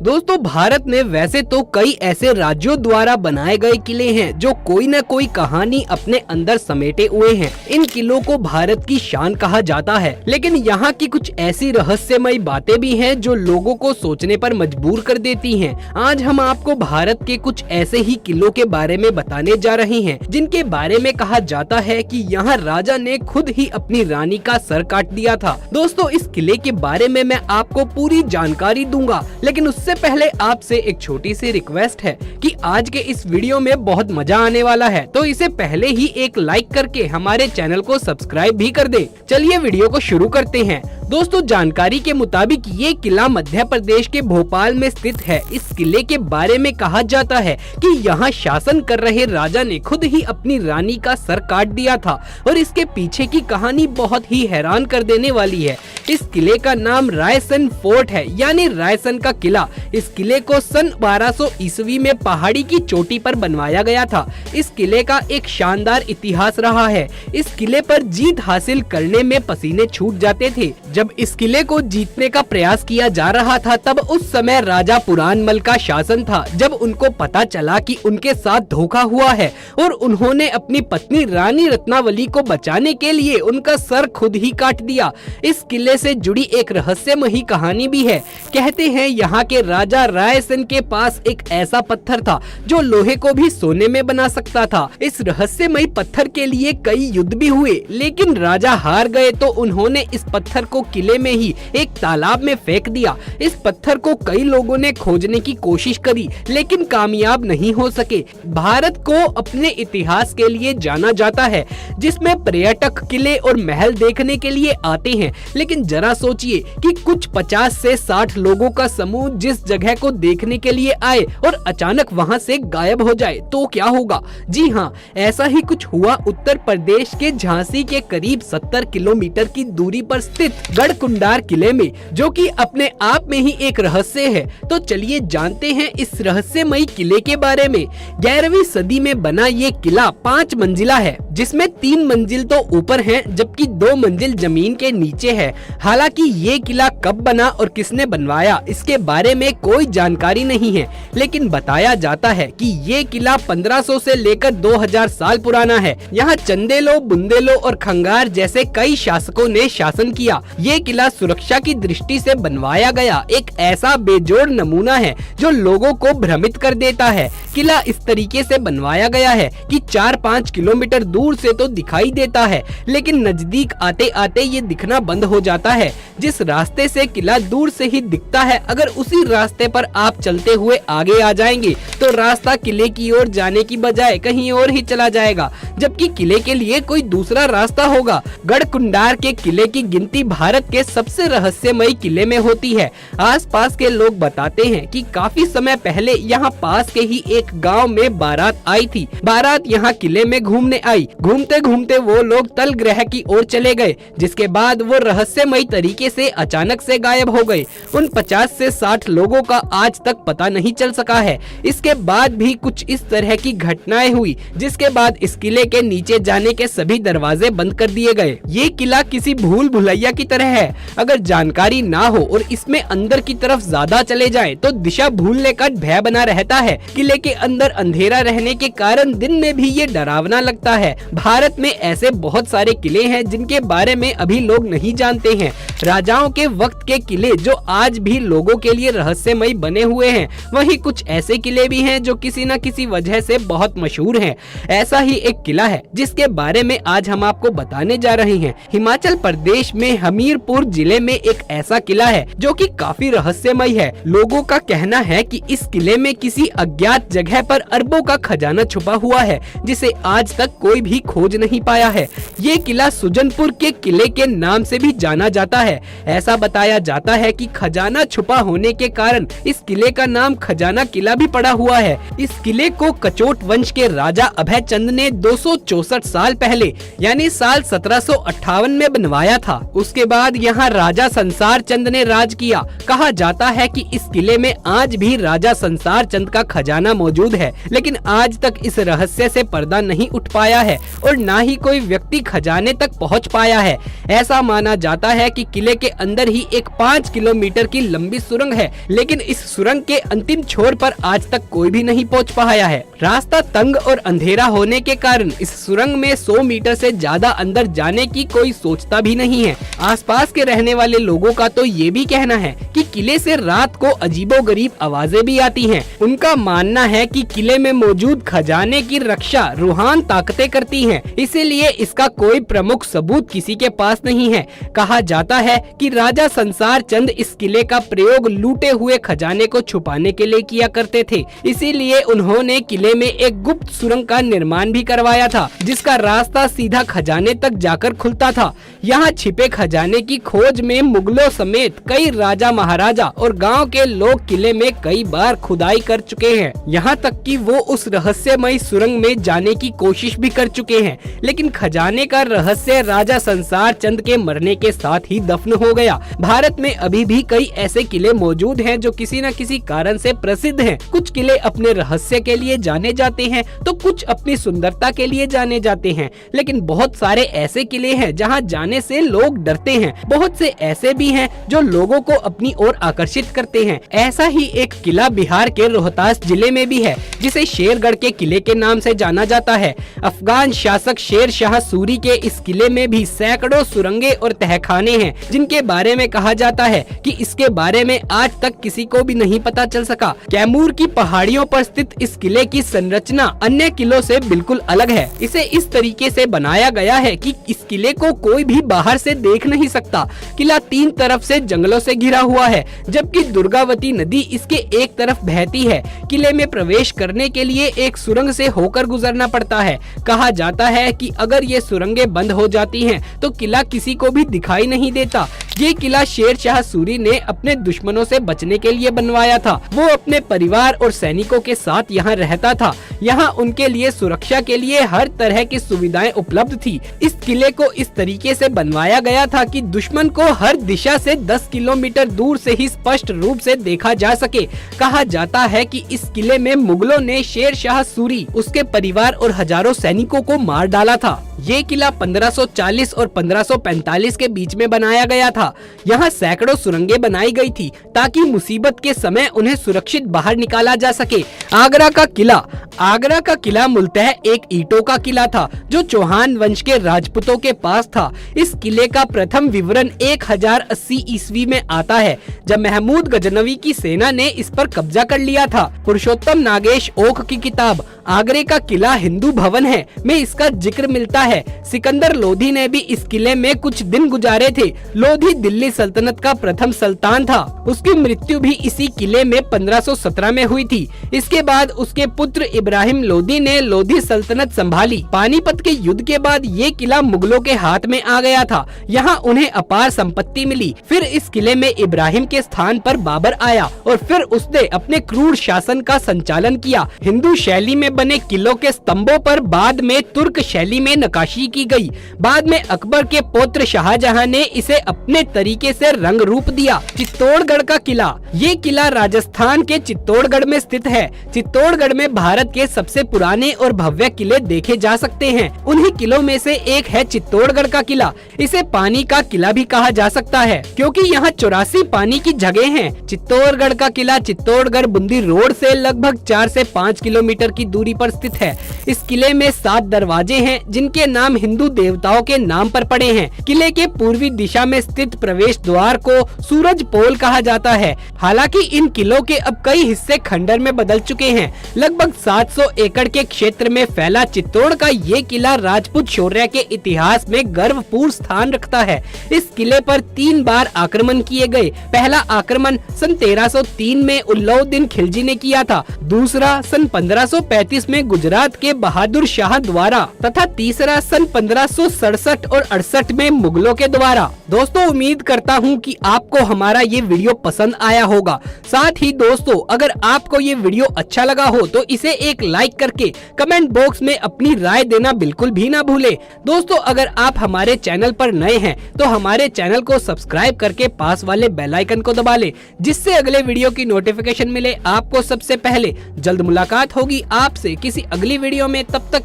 दोस्तों, भारत में वैसे तो कई ऐसे राज्यों द्वारा बनाए गए किले हैं जो कोई न कोई कहानी अपने अंदर समेटे हुए हैं। इन किलों को भारत की शान कहा जाता है, लेकिन यहाँ की कुछ ऐसी रहस्यमयी बातें भी हैं जो लोगों को सोचने पर मजबूर कर देती हैं। आज हम आपको भारत के कुछ ऐसे ही किलों के बारे में बताने जा रहे हैं जिनके बारे में कहा जाता है कि यहाँ राजा ने खुद ही अपनी रानी का सर काट दिया था। दोस्तों, इस किले के बारे में मैं आपको पूरी जानकारी दूंगा, लेकिन उससे पहले आपसे एक छोटी सी रिक्वेस्ट है कि आज के इस वीडियो में बहुत मजा आने वाला है, तो इसे पहले ही एक लाइक करके हमारे चैनल को सब्सक्राइब भी कर दे। चलिए वीडियो को शुरू करते हैं। दोस्तों, जानकारी के मुताबिक ये किला मध्य प्रदेश के भोपाल में स्थित है। इस किले के बारे में कहा जाता है कि यहाँ शासन कर रहे राजा ने खुद ही अपनी रानी का सर काट दिया था और इसके पीछे की कहानी बहुत ही हैरान कर देने वाली है। इस किले का नाम रायसन फोर्ट है, यानी रायसन का किला। इस किले को सन 1200 ईस्वी में पहाड़ी की चोटी पर बनवाया गया था। इस किले का एक शानदार इतिहास रहा है। इस किले पर जीत हासिल करने में पसीने छूट जाते थे। जब इस किले को जीतने का प्रयास किया जा रहा था, तब उस समय राजा पुरानमल का शासन था। जब उनको पता चला कि उनके साथ धोखा हुआ है और उन्होंने अपनी पत्नी रानी रत्नावली को बचाने के लिए उनका सर खुद ही काट दिया। इस किले से जुड़ी एक रहस्यमयी कहानी भी है। कहते हैं यहाँ के राजा रायसन के पास एक ऐसा पत्थर था जो लोहे को भी सोने में बना सकता था। इस रहस्यमयी पत्थर के लिए कई युद्ध भी हुए, लेकिन राजा हार गए तो उन्होंने इस पत्थर को किले में ही एक तालाब में फेंक दिया। इस पत्थर को कई लोगों ने खोजने की कोशिश करी, लेकिन कामयाब नहीं हो सके। भारत को अपने इतिहास के लिए जाना जाता है, जिसमें पर्यटक किले और महल देखने के लिए आते हैं। लेकिन जरा सोचिए कि कुछ 50 से 60 लोगों का समूह जिस जगह को देखने के लिए आए और अचानक वहां से गायब हो जाए तो क्या होगा? जी हाँ, ऐसा ही कुछ हुआ उत्तर प्रदेश के झांसी के करीब 70 किलोमीटर की दूरी पर स्थित गढ़कुंडार किले में, जो कि अपने आप में ही एक रहस्य है। तो चलिए जानते हैं इस रहस्यमयी किले के बारे में। 11वीं सदी में बना ये किला 5 मंजिला है, जिसमें 3 मंजिल तो ऊपर है जबकि 2 मंजिल जमीन के नीचे है। हालांकि ये किला कब बना और किसने बनवाया, इसके बारे में कोई जानकारी नहीं है, लेकिन बताया जाता है कि ये किला 1500 से लेकर 2000 साल पुराना है। यहाँ चंदेलों, बुंदेलों और खंगार जैसे कई शासकों ने शासन किया। ये किला सुरक्षा की दृष्टि से बनवाया गया एक ऐसा बेजोड़ नमूना है जो लोगों को भ्रमित कर देता है। किला इस तरीके से बनवाया गया है कि 4-5 किलोमीटर दूर से तो दिखाई देता है, लेकिन नजदीक आते आते ये दिखना बंद हो जाता है। जिस रास्ते से किला दूर से ही दिखता है, अगर उसी रास्ते पर आप चलते हुए आगे आ जाएंगे तो रास्ता किले की ओर जाने की बजाय कहीं और ही चला जाएगा, जबकि किले के लिए कोई दूसरा रास्ता होगा। गढ़कुंडार के किले की गिनती भारत के सबसे रहस्यमयी किले में होती है। आसपास के लोग बताते हैं कि काफी समय पहले यहाँ पास के ही एक गांव में बारात आई थी। बारात यहाँ किले में घूमने आई। घूमते घूमते वो लोग तल ग्रह की ओर चले गए, जिसके बाद वो रहस्यमयी तरीके से अचानक से गायब हो गए। उन 50 से 60 लोगों का आज तक पता नहीं चल सका है। इसके बाद भी कुछ इस तरह की घटनाएं हुई, जिसके बाद इस किले के नीचे जाने के सभी दरवाजे बंद कर दिए गए। ये किला किसी भूल भुलैया की तरह है। अगर जानकारी ना हो और इसमें अंदर की तरफ ज्यादा चले जाएं, तो दिशा भूलने का भय बना रहता है। किले के अंदर अंधेरा रहने के कारण दिन में भी ये डरावना लगता है। भारत में ऐसे बहुत सारे किले हैं जिनके बारे में अभी लोग नहीं जानते हैं। राजाओं के वक्त के किले जो आज भी लोगों के लिए रहस्यमयी बने हुए हैं, वहीं कुछ ऐसे किले भी हैं जो किसी न किसी वजह से बहुत मशहूर हैं। ऐसा ही एक किला है जिसके बारे में आज हम आपको बताने जा रहे हैं। हिमाचल प्रदेश में हमीरपुर जिले में एक ऐसा किला है जो कि काफी रहस्यमयी है। लोगों का कहना है कि इस किले में किसी अज्ञात जगह पर अरबों का खजाना छुपा हुआ है, जिसे आज तक कोई भी खोज नहीं पाया है। ये किला सुजनपुर के किले के नाम से भी जाना जाता है। ऐसा बताया जाता है कि खजाना छुपा होने के कारण इस किले का नाम खजाना किला भी पड़ा हुआ है। इस किले को कचोट वंश के राजा अभय चंद ने 264 साल पहले यानी साल 1758 में बनवाया था। उसके बाद यहाँ राजा संसार चंद ने राज किया। कहा जाता है कि इस किले में आज भी राजा संसार चंद का खजाना मौजूद है, लेकिन आज तक इस रहस्य से पर्दा नहीं उठ पाया है और ना ही कोई व्यक्ति खजाने तक पहुँच पाया है। ऐसा माना जाता है कि किले के अंदर ही एक 5 किलोमीटर की लंबी सुरंग है, लेकिन इस सुरंग के अंतिम छोर पर आज तक कोई भी नहीं पहुंच पाया है। रास्ता तंग और अंधेरा होने के कारण इस सुरंग में 100 मीटर से ज्यादा अंदर जाने की कोई सोचता भी नहीं है। आसपास के रहने वाले लोगों का तो ये भी कहना है कि किले से रात को अजीबोगरीब आवाजें भी आती हैं। उनका मानना है कि किले में मौजूद खजाने की रक्षा रूहान ताकतें करती हैं, इसीलिए इसका कोई प्रमुख सबूत किसी के पास नहीं है। कहा जाता है कि राजा संसार चंद इस किले का प्रयोग लूटे हुए खजाने को छुपाने के लिए किया करते थे, इसीलिए उन्होंने किले में एक गुप्त सुरंग का निर्माण भी करवाया था, जिसका रास्ता सीधा खजाने तक जाकर खुलता था। यहाँ छिपे खजाने की खोज में मुगलों समेत कई राजा महाराजा और गांव के लोग किले में कई बार खुदाई कर चुके हैं। यहाँ तक कि वो उस रहस्यमयी सुरंग में जाने की कोशिश भी कर चुके हैं, लेकिन खजाने का रहस्य राजा संसार चंद के मरने के साथ ही दफन हो गया। भारत में अभी भी कई ऐसे किले मौजूद हैं जो किसी न किसी कारण से प्रसिद्ध हैं। कुछ किले अपने रहस्य के लिए जाने जाते हैं तो कुछ अपनी सुंदरता के लिए जाने जाते हैं, लेकिन बहुत सारे ऐसे किले हैं जहां जाने से लोग डरते हैं। बहुत से ऐसे भी हैं जो लोगों को अपनी ओर आकर्षित करते हैं। ऐसा ही एक किला बिहार के रोहतास जिले में भी है, जिसे शेरगढ़ के किले के नाम से जाना जाता है। अफगान शासक शेर शाह सूरी के इस किले में भी सैकड़ों सुरंगें और तहखाने हैं, जिनके बारे में कहा जाता है कि इसके बारे में आज तक किसी को भी नहीं पता चल सका। कैमूर की पहाड़ियों पर स्थित इस किले की संरचना अन्य किलों से बिल्कुल अलग है। इसे इस तरीके से बनाया गया है कि इस किले को कोई भी बाहर से देख नहीं सकता। किला 3 तरफ से जंगलों से घिरा हुआ है, जबकि दुर्गावती नदी इसके एक तरफ बहती है। किले में प्रवेश करने के लिए एक सुरंग से होकर गुजरना पड़ता है। कहा जाता है कि अगर ये सुरंगें बंद हो जाती हैं, तो किला किसी को भी दिखाई नहीं देता। ये किला शेर शाह सूरी ने अपने दुश्मनों से बचने के लिए बनवाया था। वो अपने परिवार और सैनिकों के साथ यहाँ रहता था। यहाँ उनके लिए सुरक्षा के लिए हर तरह की सुविधाएं उपलब्ध थी। इस किले को इस तरीके से बनवाया गया था कि दुश्मन को हर दिशा से 10 किलोमीटर दूर से ही स्पष्ट रूप से देखा जा सके। कहा जाता है कि इस किले में मुगलों ने शेर शाह सूरी, उसके परिवार और हजारों सैनिकों को मार डाला था। ये किला 1540 और 1545 के बीच में बनाया गया था। यहाँ सैकड़ों सुरंगें बनाई गई थी ताकि मुसीबत के समय उन्हें सुरक्षित बाहर निकाला जा सके। आगरा का किला मूलतः एक ईंटों का किला था जो चौहान वंश के राजपूतों के पास था। इस किले का प्रथम विवरण 1080 ईस्वी में आता है, जब महमूद गजनवी की सेना ने इस पर कब्जा कर लिया था। पुरुषोत्तम नागेश ओक की किताब आगरे का किला हिंदू भवन है में इसका जिक्र मिलता है। सिकंदर लोधी ने भी इस किले में कुछ दिन गुजारे थे। लोधी दिल्ली सल्तनत का प्रथम सुल्तान था। उसकी मृत्यु भी इसी किले में 1517 में हुई थी। इसके बाद उसके पुत्र इब्राहिम लोधी ने लोधी सल्तनत संभाली। पानीपत के युद्ध के बाद ये किला मुगलों के हाथ में आ गया था। यहाँ उन्हें अपार संपत्ति मिली। फिर इस किले में इब्राहिम के स्थान पर बाबर आया और फिर उसने अपने क्रूर शासन का संचालन किया। हिंदू शैली में बने किलों के स्तंभों पर बाद में तुर्क शैली में नक्काशी की गई। बाद में अकबर के पुत्र शाहजहां ने इसे अपने तरीके से रंग रूप दिया। चित्तौड़गढ़ का किला, ये किला राजस्थान के चित्तौड़गढ़ में स्थित है। चित्तौड़गढ़ में भारत के सबसे पुराने और भव्य किले देखे जा सकते हैं। उन्हीं किलों में से एक है चित्तौड़गढ़ का किला। इसे पानी का किला भी कहा जा सकता है, क्योंकि यहाँ 84 पानी की जगह हैं। चित्तौड़गढ़ का किला चित्तौड़गढ़ बूंदी रोड से लगभग 4 से 5 किलोमीटर की दूरी पर स्थित है। इस किले में 7 दरवाजे हैं, जिनके नाम हिंदू देवताओं के नाम पर पड़े हैं। किले के पूर्वी दिशा में स्थित प्रवेश द्वार को सूरज पोल कहा जाता है। हालांकि इन किलों के अब कई हिस्से खंडर में बदल चुके हैं। लगभग 700 एकड़ के क्षेत्र में फैला चित्तौड़ का ये किला राजपूत शौर्य के इतिहास में गर्वपूर्ण स्थान रखता है। इस किले पर 3 बार आक्रमण किए गए। पहला आक्रमण सन 1303 में उल्लौद्दीन खिलजी ने किया था। दूसरा सन 1535 1935 में गुजरात के बहादुर शाह द्वारा तथा तीसरा सन 1567 और 68 में मुगलों के द्वारा। दोस्तों उम्मीद करता हूँ कि आपको हमारा ये वीडियो पसंद आया होगा। साथ ही दोस्तों अगर आपको ये वीडियो अच्छा लगा हो तो इसे एक लाइक करके कमेंट बॉक्स में अपनी राय देना बिल्कुल भी ना भूले। दोस्तों अगर आप हमारे चैनल पर नए हैं तो हमारे चैनल को सब्सक्राइब करके पास वाले बेल आइकन को दबा ले, जिससे अगले वीडियो की नोटिफिकेशन मिले आपको सबसे पहले। जल्द मुलाकात होगी आपसे किसी अगली वीडियो में, तब तक